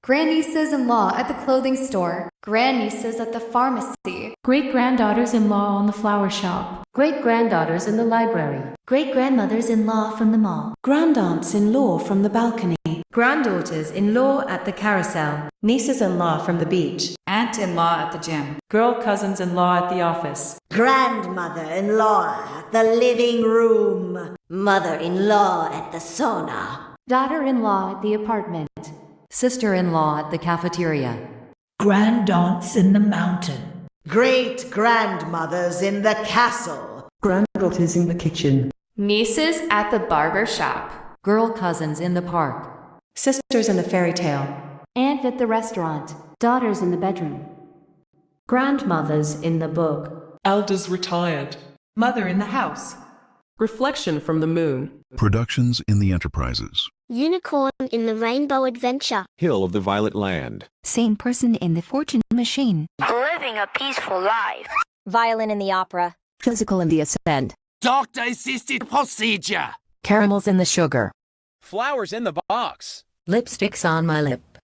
Grandnieces-in-law at the clothing store. Grandnieces at the pharmacy. Great-granddaughters-in-law on the flower shop. Great-granddaughters in the library. Great-grandmothers-in-law from the mall. Grandaunts-in-law from the balcony. Granddaughters-in-law at the carousel. Nieces-in-law from the beach. Aunt-in-law at the gym. Girl cousins-in-law at the office. Grandmother-in-law at the living room. Mother-in-law at the sauna. Daughter-in-law at the apartment. Sister-in-law at the cafeteria. Grandaunts in the mountain. Great-grandmothers in the castle. Granddaughters in the kitchen. Nieces at the barber shop. Girl cousins in the park. Sisters in the fairy tale. Aunt at the restaurant. Daughters in the bedroom. Grandmothers in the book. Elders retired. Mother in the house. Reflection from the moon. Productions in the Enterprises. Unicorn in the Rainbow Adventure. Hill of the Violet Land. Same person in the Fortune Machine. Living a peaceful life. Violin in the opera. Physical in the Ascent. Doctor-assisted procedure. Caramels in the sugar. Flowers in the box. Lipsticks on my lip.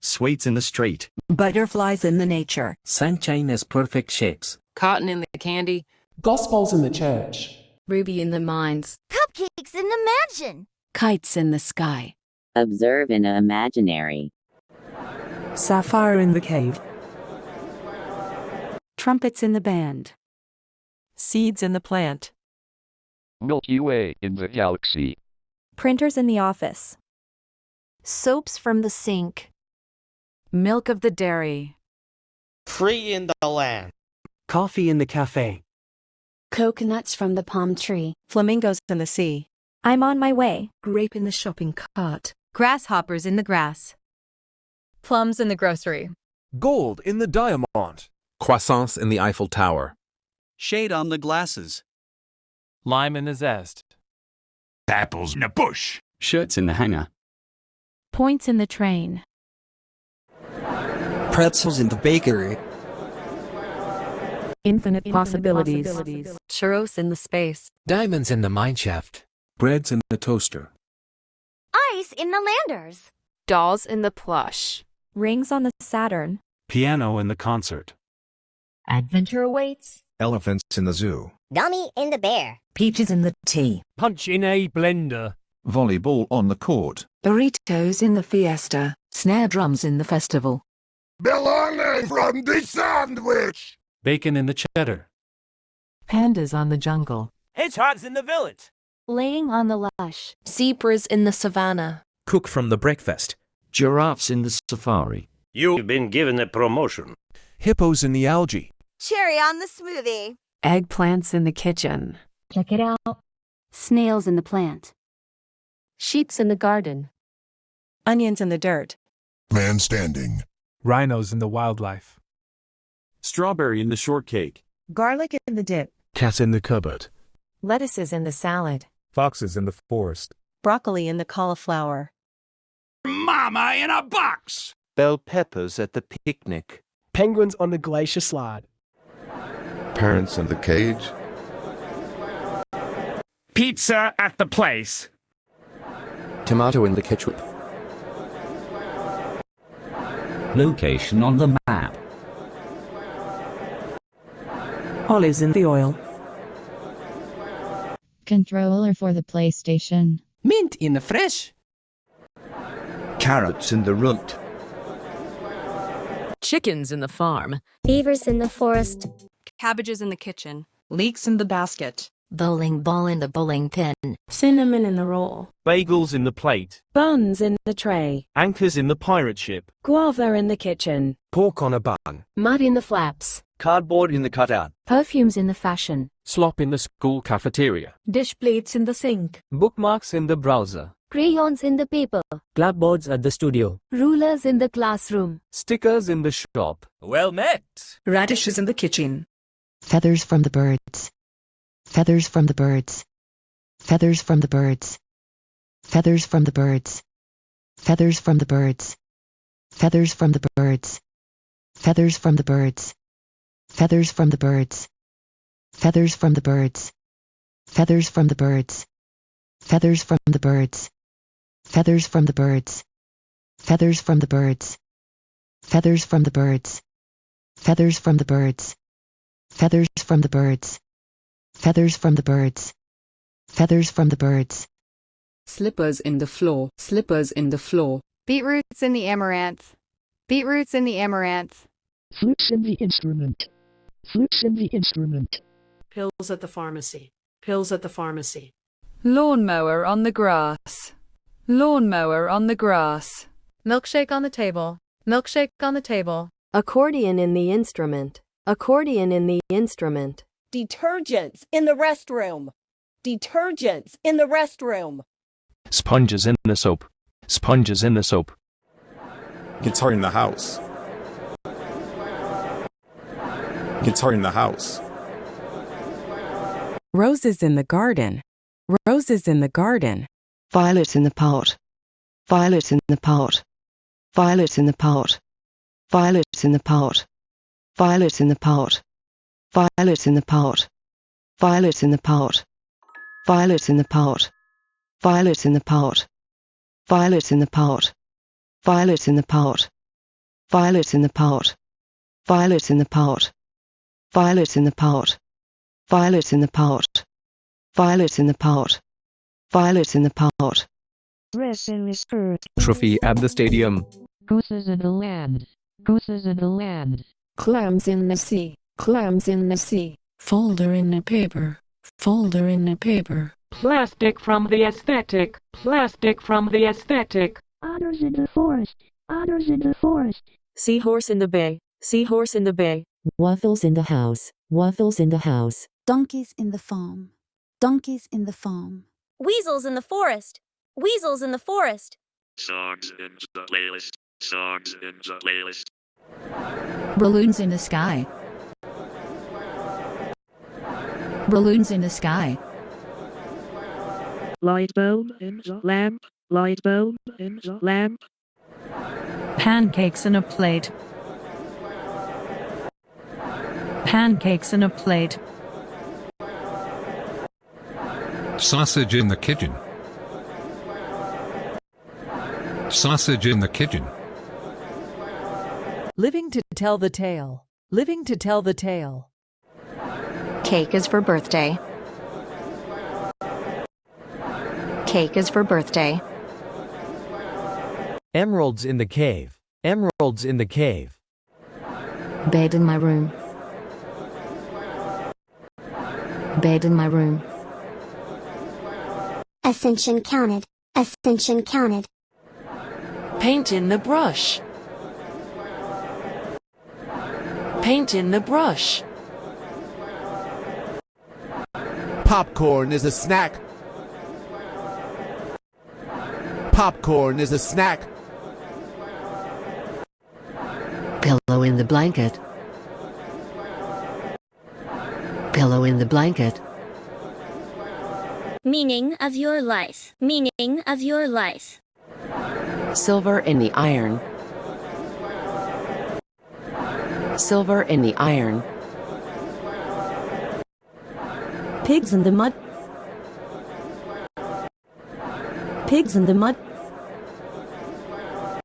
Sweets in the street. Butterflies in the nature. Sunshine as perfect shapes. Cotton in the candy. Gospels in the church. Ruby in the mines. Cupcakes in the mansion. Kites in the sky. Observe in a imaginary. Sapphire in the cave. Trumpets in the band. Seeds in the plant. Milky Way in the galaxy. Printers in the office. Soaps from the sink. Milk of the dairy. Free in the land. Coffee in the cafe. Coconuts from the palm tree. Flamingos in the sea. I'm on my way. Grape in the shopping cart. Grasshoppers in the grass. Plums in the grocery. Gold in the diamond. Croissants in the Eiffel Tower. Shade on the glasses. Lime in the zest. Apples in a bush. Shirts in the hanger. Points in the train. Pretzels in the bakery. Infinite possibilities. Churros in the space. Diamonds in the mineshaft. Breads in the toaster. Ice in the landers. Dolls in the plush. Rings on the Saturn. Piano in the concert. Adventure awaits. Elephants in the zoo. Dummy in the bear. Peaches in the tea. Punch in a blender. Volleyball on the court. Burritos in the fiesta. Snare drums in the festival. Bologna from the sandwich. Bacon in the cheddar. Pandas on the jungle. Hedgehogs in the village. Laying on the lush. Zebras in the savannah. Cook from the breakfast. Giraffes in the safari. You've been given a promotion. Hippos in the algae. Cherry on the smoothie. Eggplants in the kitchen. Check it out. Snails in the plant. Sheeps in the garden. Onions in the dirt. Man standing. Rhinos in the wildlife. Strawberry in the shortcake. Garlic in the dip. Cat in the cupboard. Lettuces in the salad. Foxes in the forest. Broccoli in the cauliflower. Mama in a box. Bell peppers at the picnic. Penguins on the glacier slide. Parents in the cage. Pizza at the place. Tomato in the ketchup. Location on the map. Olives in the oil. Controller for the PlayStation. Mint in the fresh. Carrots in the root. Chickens in the farm. Beavers in the forest. Cabbages in the kitchen. Leeks in the basket. Bowling ball in the bowling pin. Cinnamon in the roll. Bagels in the plate. Buns in the tray. Anchors in the pirate ship. Guava in the kitchen. Pork on a bun. Mud in the flaps. Cardboard in the cutout. Perfumes in the fashion. Slop in the school cafeteria. Dish plates in the sink. Bookmarks in the browser. Crayons in the paper. Blackboards at the studio. Rulers in the classroom. Stickers in the shop. Well met. Radishes in the kitchen. Feathers from the birds. Feathers from the birds. Feathers from the birds. Feathers from the birds. Feathers from the birds. Feathers from the birds. Feathers from the birds. Feathers from the birds. Feathers from the birds. Feathers from the birds. Feathers from the birds. Feathers from the birds. Feathers from the birds. Feathers from the birds. Feathers from the birds. Feathers from the birds. Feathers from the birds. Feathers from the birds. Slippers in the floor. Slippers in the floor. Beetroots in the amaranth. Beetroots in the amaranth. Flutes in the instrument. Flutes in the instrument. Pills at the pharmacy. Pills at the pharmacy. Lawnmower on the grass. Lawnmower on the grass. Milkshake on the table. Milkshake on the table. Accordion in the instrument. Accordion in the instrument. Detergents in the restroom. Detergents in the restroom. Sponges in the soap. Sponges in the soap. Guitar in the house. Guitar in the house. Roses in the garden. Roses in the garden. Violets in the pot. Violets in the pot. Violets in the pot. Violets in the pot. Violets in the pot. Violets in the pot. Violets in the pot. Violets in the pot. Violets in the pot. Violets in the pot. Violets in the pot. Violets in the pot. Violets in the pot. Violets in the pot. Violets in the pot. Violets in the pot. Violets in the pot. Dress in the skirt. Trophy at the stadium. Gooses in the land. Gooses in the land. Clams in the sea. Clams in the sea. Folder in the paper. Folder in the paper. Plastic from the aesthetic. Plastic from the aesthetic. Otters in the forest. Otters in the forest. Seahorse in the bay. Seahorse in the bay. Waffles in the house. Waffles in the house. Donkeys in the farm. Donkeys in the farm. Weasels in the forest. Weasels in the forest. Songs in the playlist. Songs in the playlist. Balloons in the sky. Balloons in the sky. Light bulb in the lamp. Light bulb in the lamp. Pancakes in a plate. Pancakes in a plate. Sausage in the kitchen. Sausage in the kitchen. Living to tell the tale. Living to tell the tale. Cake is for birthday. Cake is for birthday. Emeralds in the cave. Emeralds in the cave. Bed in my room. Bed in my room. Ascension counted. Ascension counted. Paint in the brush. Paint in the brush. Popcorn is a snack. Popcorn is a snack. Pillow in the blanket. Pillow in the blanket. Meaning of your life. Meaning of your life. Silver in the iron. Silver in the iron. Pigs in the mud. Pigs in the mud.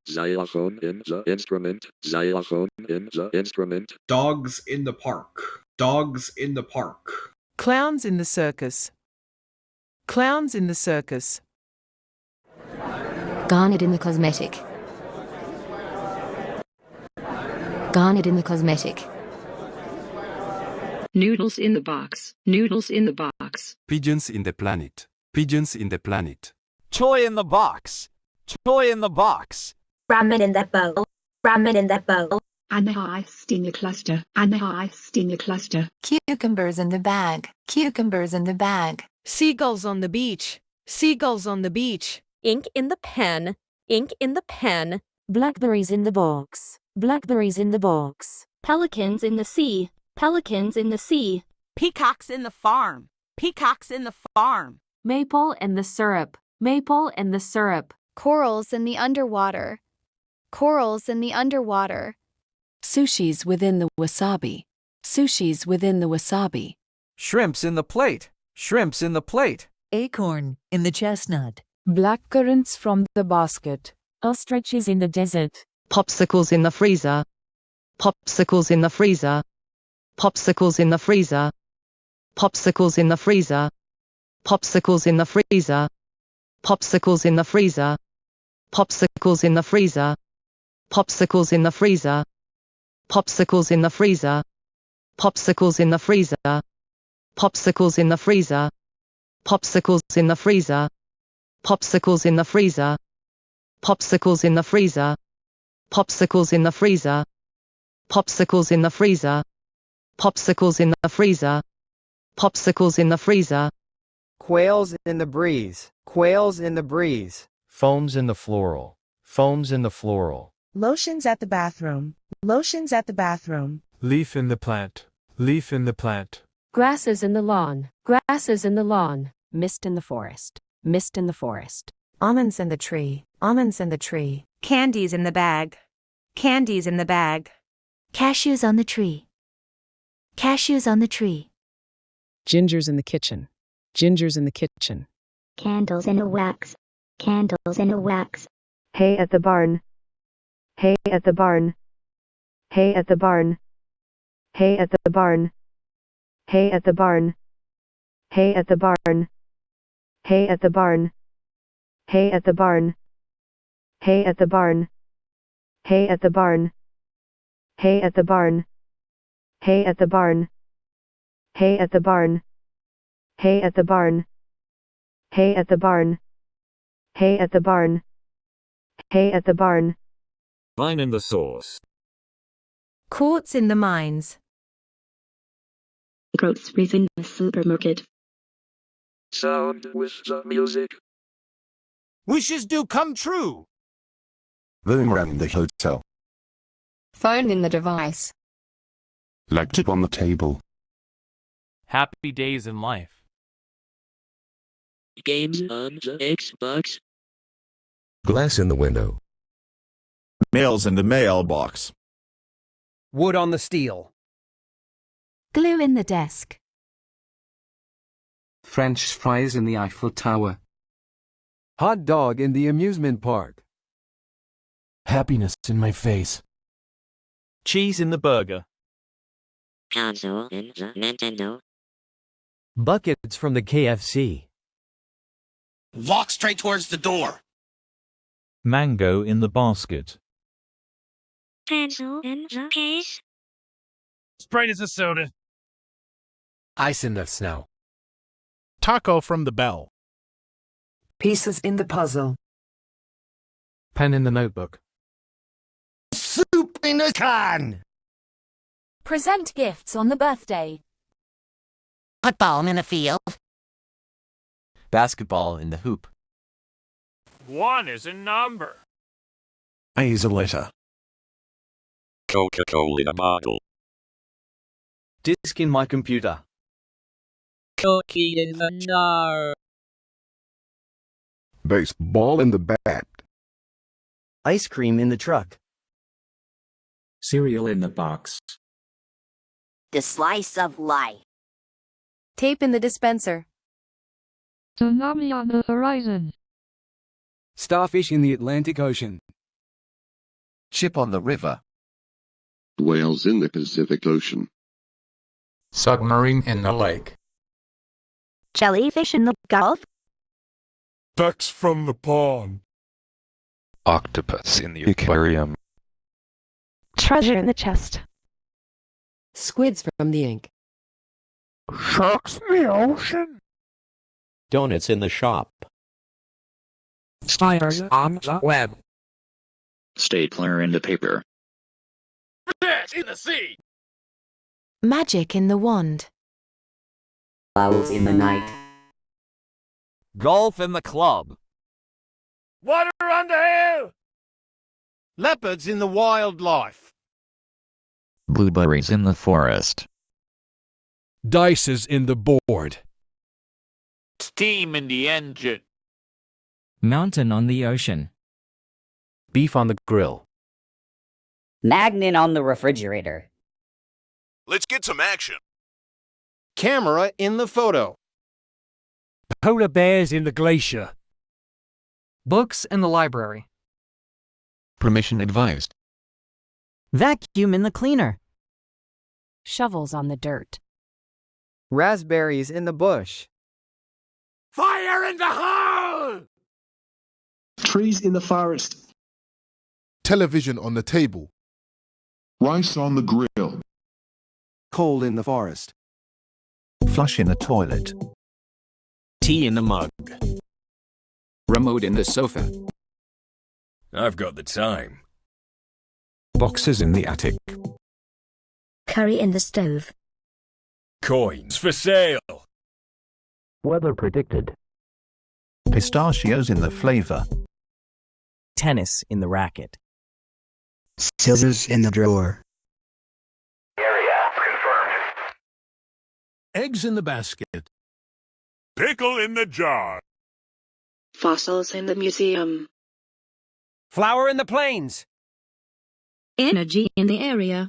Xylophone in the instrument. Xylophone in the instrument. Dogs in the park. Dogs in the park. Clowns in the circus. Clowns in the circus. Garnet in the cosmetic. Garnet in the cosmetic. Noodles in the box. Noodles in the box. Pigeons in the planet. Pigeons in the planet. Toy in the box. Toy in the box. Ramen in that bowl. Ramen in that bowl. Anahist in the cluster. Anahist in the cluster. Cucumbers in the bag. Cucumbers in the bag. Seagulls on the beach. Seagulls on the beach. Ink in the pen. Ink in the pen. Blackberries in the box. Blackberries in the box. Pelicans in the sea. Pelicans in the sea. Peacocks in the farm. Peacocks in the farm. Maple and the syrup. Maple and the syrup. Corals in the underwater. Corals in the underwater. Sushi's within the wasabi. Sushi's within the wasabi. Shrimps in the plate. Shrimps in the plate. Acorn in the chestnut. Blackcurrants from the basket. Ostriches in the desert. Popsicles in the freezer. Popsicles in the freezer. Popsicles in the freezer. Popsicles in the freezer. Popsicles in the freezer. Popsicles in the freezer. Popsicles in the freezer. Popsicles in the freezer. Popsicles in the freezer. Popsicles in the freezer. Popsicles in the freezer. Popsicles in the freezer. Popsicles in the freezer. Popsicles in the freezer. Popsicles in the freezer. Popsicles in the freezer. Popsicles in the freezer. Popsicles in the freezer. Quails in the breeze. Quails in the breeze. Foams in the floral. Foams in the floral. Lotions at the bathroom. Lotions at the bathroom. Leaf in the plant. Leaf in the plant. Grasses in the lawn. Grasses in the lawn. Mist in the forest. Mist in the forest. Almonds in the tree. Almonds in the tree. Candies in the bag. Candies in the bag. Cashews on the tree. Cashews on the tree. Gingers in the kitchen. Gingers in the kitchen. Candles in a wax. Candles in a wax. Hay at the barn. Hay at the barn. Hay at the barn. Hay at the barn. Hay at the barn. Hay at the barn. Hay at the barn. Hay at the barn. Hay at the barn. Hay at the barn. Hay at the barn. Hay at the barn. Hay at the barn. Hay at the barn. Hay at the barn. Hay at the barn. Hay at the barn. Vine in the sauce. Quartz in the mines. Groceries in the supermarket. Sound with the music. Wishes do come true. Boomerang in the hotel. Phone in the device. Laptop on the table. Happy days in life. Games on the Xbox. Glass in the window. Mails in the mailbox. Wood on the steel. Glue in the desk. French fries in the Eiffel Tower. Hot dog in the amusement park. Happiness in my face. Cheese in the burger. Console in the Nintendo. Buckets from the KFC. Walk straight towards the door. Mango in the basket. Pencil in the case. Sprite is a soda. Ice in the snow. Taco from the bell. Pieces in the puzzle. Pen in the notebook. Soup in a can. Present gifts on the birthday. Football in a field. Basketball in the hoop. 1 is a number. A is a letter. Coca-Cola in a bottle. Disk in my computer. Cookie in the jar. Baseball in the bat. Ice cream in the truck. Cereal in the box. The slice of life. Tape in the dispenser. Tsunami on the horizon. Starfish in the Atlantic Ocean. Chip on the river. Whales in the Pacific Ocean. Submarine in the lake. Jellyfish in the Gulf. Ducks from the pond. Octopus in the aquarium. Treasure in the chest. Squids from the ink. Sharks in the ocean. Donuts in the shop. Spiders on the web. Stapler in the paper. Fish in the sea. Magic in the wand. Owls in the night. Golf in the club. Water on the hill. Leopards in the wildlife. Blueberries in the forest. Dices in the board. Steam in the engine. Mountain on the ocean. Beef on the grill. Magnet on the refrigerator. Let's get some action. Camera in the photo. Polar bears in the glacier. Books in the library. Permission advised. Vacuum in the cleaner. Shovels on the dirt. Raspberries in the bush. Fire in the hole! Trees in the forest. Television on the table. Rice on the grill. Coal in the forest. Flush in the toilet. Tea in the mug. Remote in the sofa. I've got the time. Boxes in the attic. Curry in the stove. Coins for sale. Weather predicted. Pistachios in the flavor. Tennis in the racket. Scissors in the drawer. Area confirmed. Eggs in the basket. Pickle in the jar. Fossils in the museum. Flower in the plains. Energy in the area.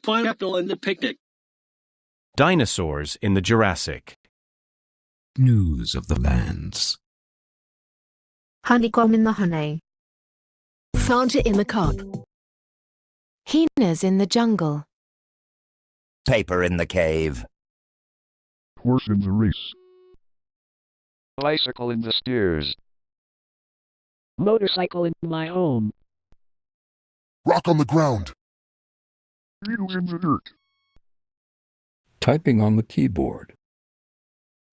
Pineapple in the picnic. Dinosaurs in the Jurassic. News of the lands. Honeycomb in the honey. Fanta in the cup. Hyenas in the jungle. Paper in the cave. Horse in the race. Bicycle in the stairs. Motorcycle in my home. Rock on the ground. Needles in the dirt. Typing on the keyboard.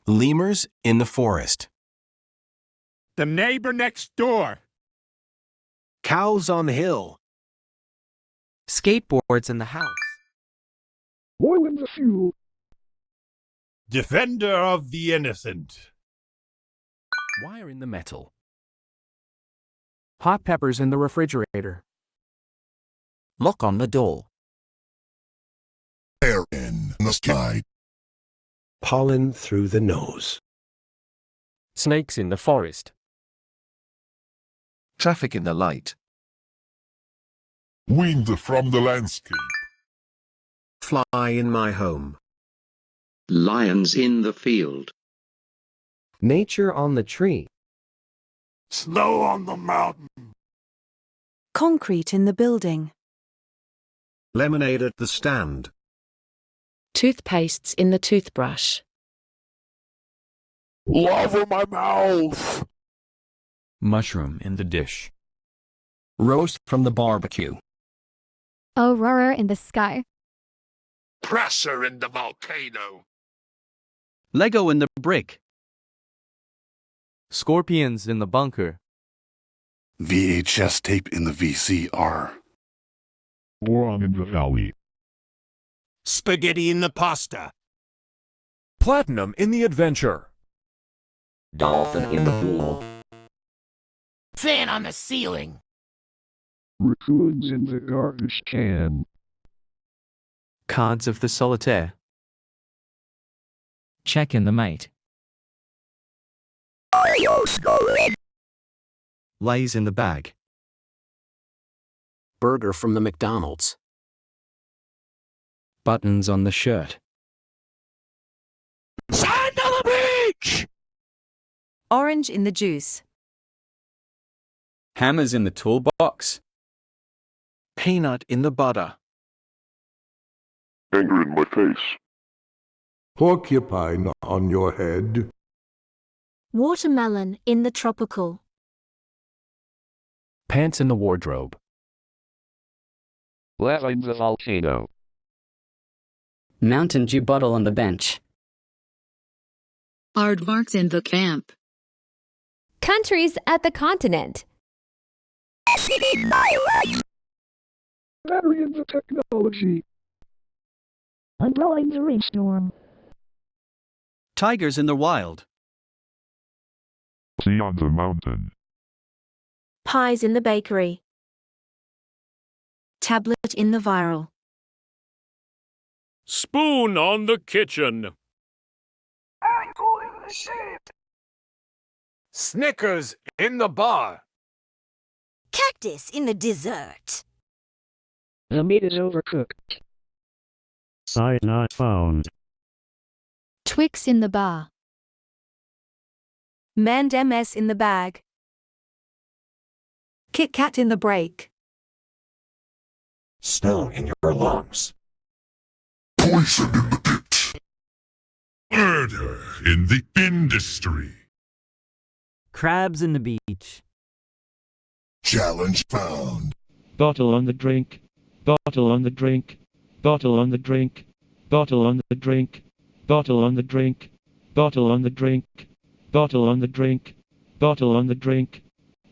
Lemurs in the forest. The neighbor next door. Cows on the hill. Skateboards in the house. Oil in the fuel. Defender of the innocent. Wire in the metal. Hot peppers in the refrigerator. Lock on the door. Air in the sky. Pollen through the nose. Snakes in the forest. Traffic in the light. Wind from the landscape. Fly in my home. Lions in the field. Nature on the tree. Snow on the mountain. Concrete in the building. Lemonade at the stand. Toothpastes in the toothbrush. Lava my mouth. Mushroom in the dish. Roast from the barbecue. Aurora in the sky. Pressure in the volcano. Lego in the brick. Scorpions in the bunker. VHS tape in the VCR. Boron in the valley. Spaghetti in the pasta. Platinum in the adventure. Dolphin in the pool. Fan on the ceiling. Raccoons in the garbage can. Cards of the solitaire. Check in the mate. Lays in the bag. Burger from the McDonald's. Buttons on the shirt. Sand on the beach! Orange in the juice. Hammers in the toolbox. Peanut in the butter. Anger in my face. Porcupine on your head. Watermelon in the tropical. Pants in the wardrobe. Lava in the volcano. Mountain Dew bottle on the bench. Aardvarks in the camp. Countries at the continent. Battery in the technology. Umbrella in the rainstorm. Tigers in the wild. Sea on the mountain. Pies in the bakery. Tablet in the viral. Spoon on the kitchen. Ankle in the shed. Snickers in the bar. Cactus in the dessert. The meat is overcooked. Sign not found. Twix in the bar. Mand MS in the bag. Kit Kat in the break. Smell in your lungs. Poison in the pit. Murder in the industry. Crabs in the beach. Challenge found. Bottle on the drink. Bottle on the drink. Bottle on the drink. Bottle on the drink. Bottle on the drink. Bottle on the drink. Bottle on the drink. Bottle on the drink.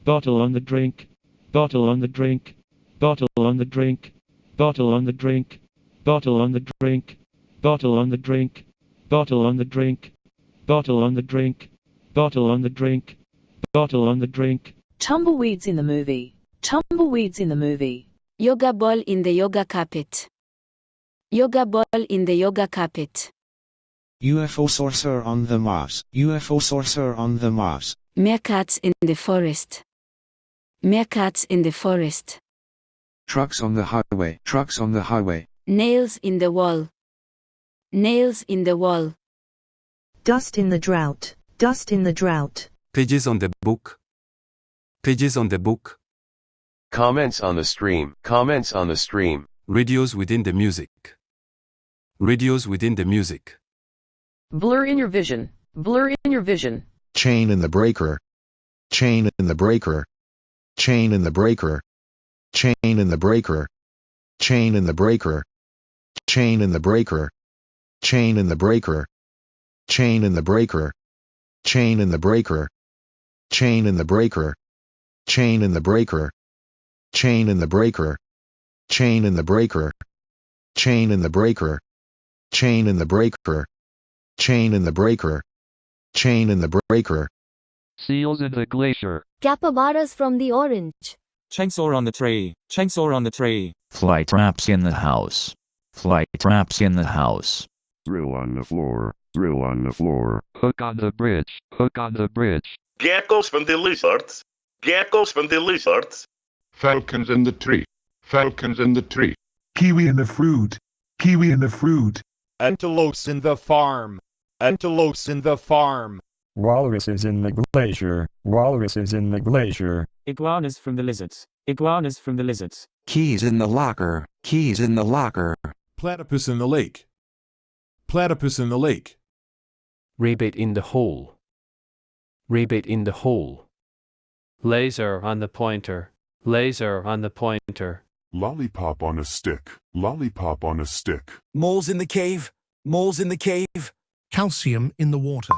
Bottle on the drink. Bottle on the drink. Bottle on the drink. Bottle on the drink. Bottle on the drink. Bottle on the drink. Bottle on the drink. Bottle on the drink. Bottle on the drink. Bottle on the drink. Tumbleweeds in the movie. Tumbleweeds in the movie. Yoga ball in the yoga carpet. Yoga ball in the yoga carpet. UFO sorcerer on the Mars. UFO sorcerer on the Mars. Meerkats in the forest. Meerkats in the forest. Trucks on the highway. Trucks on the highway. Nails in the wall. Nails in the wall. Dust in the drought. Dust in the drought. Pages on the book. Pages on the book. Comments on the stream. Comments on the stream. Radios within the music. Radios within the music. Blur in your vision. Blur in your vision. Chain in the breaker. Chain in the breaker. Chain in the breaker. Chain in the breaker. Chain in the breaker. Chain in the breaker. Chain in the breaker. Chain in the breaker. Chain in the breaker. Chain in the breaker. Chain in the breaker. Chain in the breaker. Chain in the breaker. Chain in the breaker. Chain in the breaker. Chain in the breaker. Chain in the breaker. Seals in the glacier. Capybaras from the orange. Chainsaw on the tree. Chainsaw on the tree. Fly traps in the house. Fly traps in the house. Drill on the floor. Drill on the floor. Hook on the bridge. Hook on the bridge. Geckos from the lizards. Geckos from the lizards. Falcons in the tree. Falcons in the tree. Kiwi in the fruit. Kiwi in the fruit. Antelopes in the farm. Antelopes in the farm. Walruses in the glacier. Walruses in the glacier. Iguanas from the lizards. Iguanas from the lizards. Keys in the locker. Keys in the locker. Platypus in the lake. Platypus in the lake. Rabbit in the hole. Rabbit in the hole. Laser on the pointer. Laser on the pointer. Lollipop on a stick. Lollipop on a stick. Moles in the cave. Moles in the cave. Calcium in the water.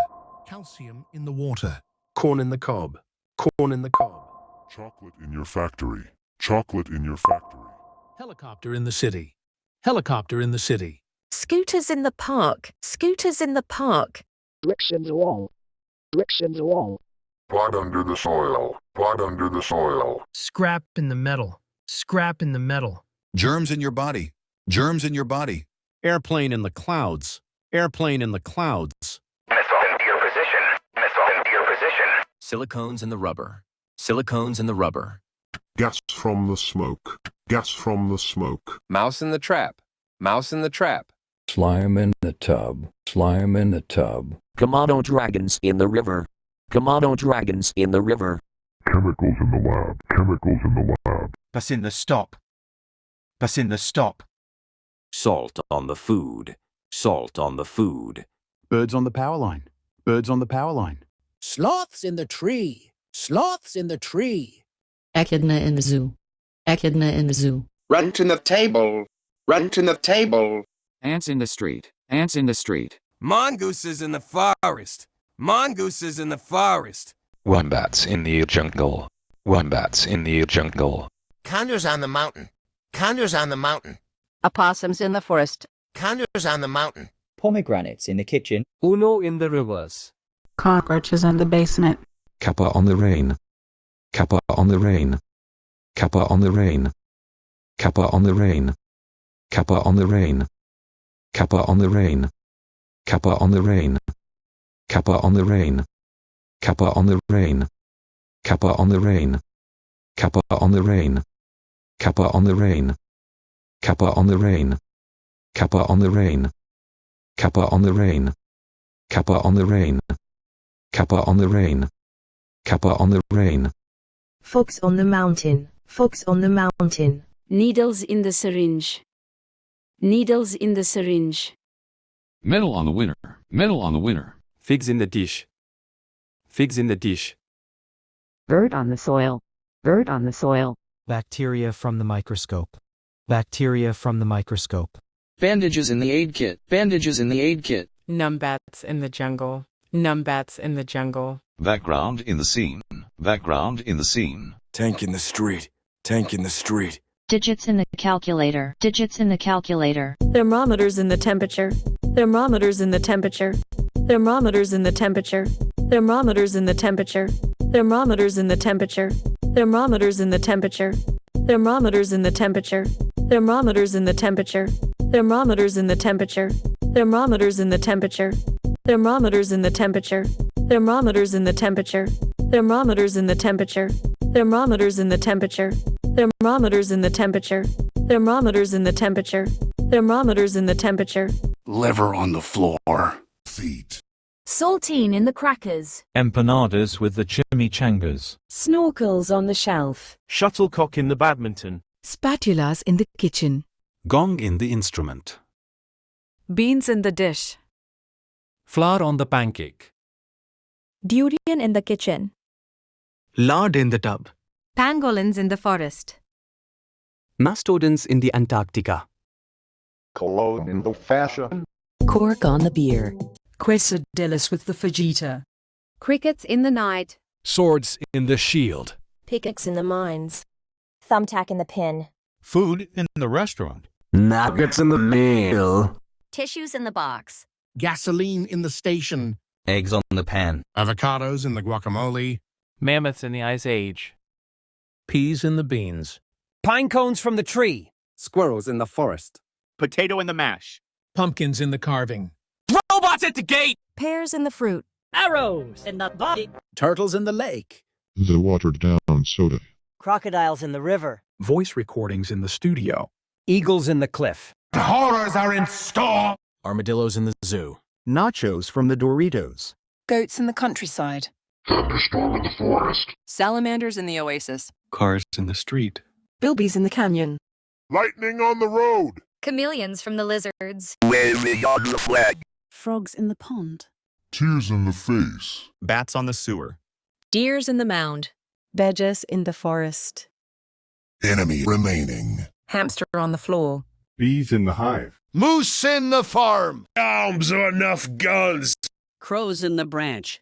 Calcium in the water. Corn in the cob. Corn in the cob. Chocolate in your factory. Chocolate in your factory. Helicopter in the city. Helicopter in the city. Scooters in the park. Scooters in the park. Bricks in the wall. Bricks in the wall. Blood under the soil. Blood under the soil. Scrap in the metal. Scrap in the metal. Germs in your body. Germs in your body. Airplane in the clouds. Airplane in the clouds. Missile into your position. Missile into your position. Silicones in the rubber. Silicones in the rubber. Gas from the smoke. Gas from the smoke. Mouse in the trap. Mouse in the trap. Slime in the tub. Slime in the tub. Komodo dragons in the river. Komodo dragons in the river. Chemicals in the lab. Chemicals in the lab. Pass in the stop. Pass in the stop. Salt on the food. Salt on the food. Birds on the power line. Birds on the power line. Sloths in the tree. Sloths in the tree. Echidna in the zoo. Echidna in the zoo. Run to the table. Run to the table. Ants in the street. Ants in the street. Mongooses in the forest. Mongooses in the forest. Wombats in the jungle. Wombats in the jungle. Condors on the mountain. Condors on the mountain. Opossums in the forest. Condors on the mountain. Pomegranates in the kitchen. Uno in the reverse. Cockroaches in the basement. Kappa on the rain. Kappa on the rain. Kappa on the rain. Kappa on the rain. Kappa on the rain. Kappa on the rain. Kappa on the rain. Kappa on the rain. Kappa on the rain. Kappa on the rain. Kappa on the rain. Kappa on the rain. Kappa on the rain. Kappa on the rain. Kappa on the rain. Kappa on the rain. Kappa on the rain. Kappa on the rain. Fox on the mountain. Fox on the mountain. Needles in the syringe. Needles in the syringe. Medal on the winner. Medal on the winner. Figs in the dish. Figs in the dish. Bird on the soil. Bird on the soil. Bacteria from the microscope. Bacteria from the microscope. Bandages in the aid kit. Bandages in the aid kit. Numbats in the jungle. Numbats in the jungle. Background in the scene. Background in the scene. Tank in the street. Tank in the street. Digits in the calculator. Digits in the calculator. Thermometers in the temperature. Thermometers in the temperature. Thermometers in the temperature. Thermometers in the temperature. Thermometers in the temperature. Thermometers in the temperature. Thermometers in the temperature. Thermometers in the temperature. Thermometers in the temperature. Thermometers in the temperature. Thermometers in the temperature. Thermometers in the temperature. Thermometers in the temperature. Thermometers in the temperature. Thermometers in the temperature. Thermometers in the temperature. Thermometers in the temperature. Liver on the floor. Feet. Saltine in the crackers. Empanadas with the chimichangas. Snorkels on the shelf. Shuttlecock in the badminton. Spatulas in the kitchen. Gong in the instrument. Beans in the dish. Flour on the pancake. Durian in the kitchen. Lard in the tub. Pangolins in the forest. Mastodons in the Antarctica. Cologne in the fashion. Cork on the beer. Quesadillas with the fajita. Crickets in the night. Swords in the shield. Pickaxe in the mines. Thumbtack in the pin. Food in the restaurant. Nuggets in the meal. Tissues in the box. Gasoline in the station. Eggs on the pan. Avocados in the guacamole. Mammoths in the Ice Age. Peas in the beans. Pine cones from the tree. Squirrels in the forest. Potato in the mash. Pumpkins in the carving. Robots at the gate. Pears in the fruit. Arrows in the body. Turtles in the lake. The watered-down soda. Crocodiles in the river. Voice recordings in the studio. Eagles in the cliff. The horrors are in store. Armadillos in the zoo. Nachos from the Doritos. Goats in the countryside. Thunderstorm in the forest. Salamanders in the oasis. Cars in the street. Bilbies in the canyon. Lightning on the road. Chameleons from the lizards. Waving on the flag. Frogs in the pond. Tears in the face. Bats on the sewer. Deers in the mound. Badgers in the forest. Enemy remaining. Hamster on the floor. Bees in the hive. Moose in the farm. Arms are enough guns. Crows in the branch.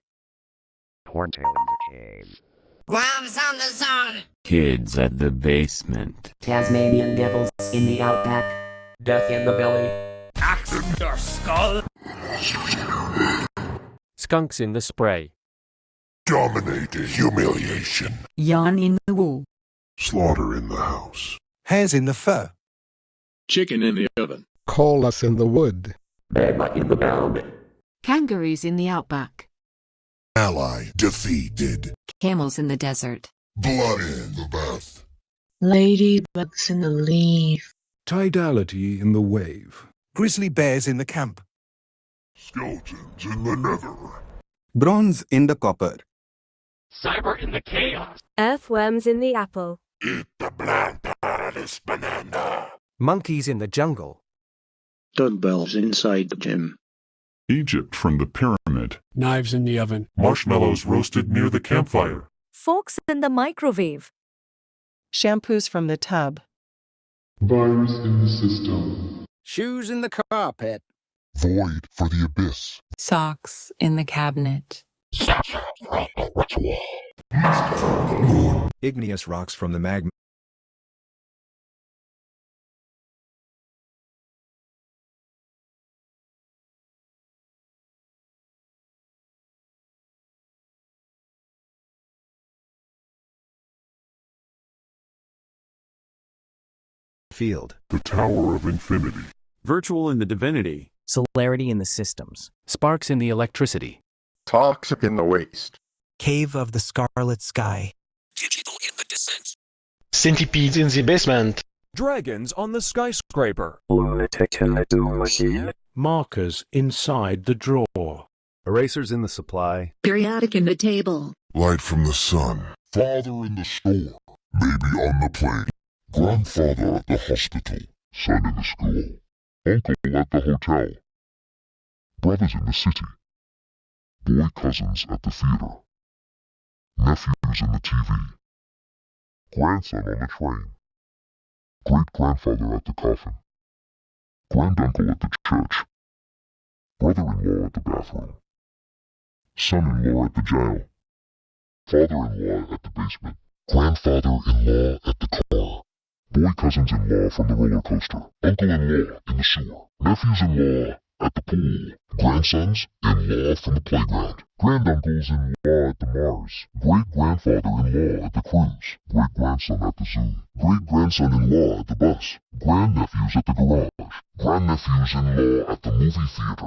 Horntail in the cave. Gloves on the sun. Kids at the basement. Tasmanian devils in the outback. Death in the belly. Axe in your skull. Skunks in the spray. Dominating. Humiliation. Yarn in the wool. Slaughter in the house. Hares in the fur. Chicken in the oven. Call us in the wood. Magma in the mound. Kangaroos in the outback. Ally defeated. Camels in the desert. Blood in the bath. Ladybugs in the leaf. Tidality in the wave. Grizzly bears in the camp. Skeletons in the nether. Bronze in the copper. Cyber in the chaos. Earthworms in the apple. Eat the bland paradise banana. Monkeys in the jungle. Dumbbells inside the gym. Egypt from the pyramid. Knives in the oven. Marshmallows roasted near the campfire. Forks in the microwave. Shampoos from the tub. Virus in the system. Shoes in the carpet. Void for the abyss. Socks in the cabinet. Igneous rocks from the magma. Field. The Tower of Infinity. Virtual in the divinity. Celerity in the systems. Sparks in the electricity. Toxic in the waste. Cave of the scarlet sky. Digital in the descent. Centipedes in the basement. Dragons on the skyscraper. Lunatic in the doom machine. Markers inside the drawer. Erasers in the supply. Periodic in the table. Light from the sun. Father in the store, baby on the plane, grandfather at the hospital, son in the school, uncle at the hotel, brothers in the city, boy cousins at the theater, nephews in the TV, grandson on the train, great-grandfather at the coffin, granduncle at the church, brother-in-law at the bathroom, son-in-law at the jail, father-in-law at the basement, grandfather-in-law at the car, boy cousins-in-law from the roller coaster, uncle-in-law in the sewer, nephews-in-law at the pool, grandsons-in-law from the playground, granduncles-in-law at the Mars, great-grandfather-in-law at the cruise, great-grandson at the zoo, great-grandson-in-law at the bus, grandnephews at the garage, grandnephews-in-law at the movie theater.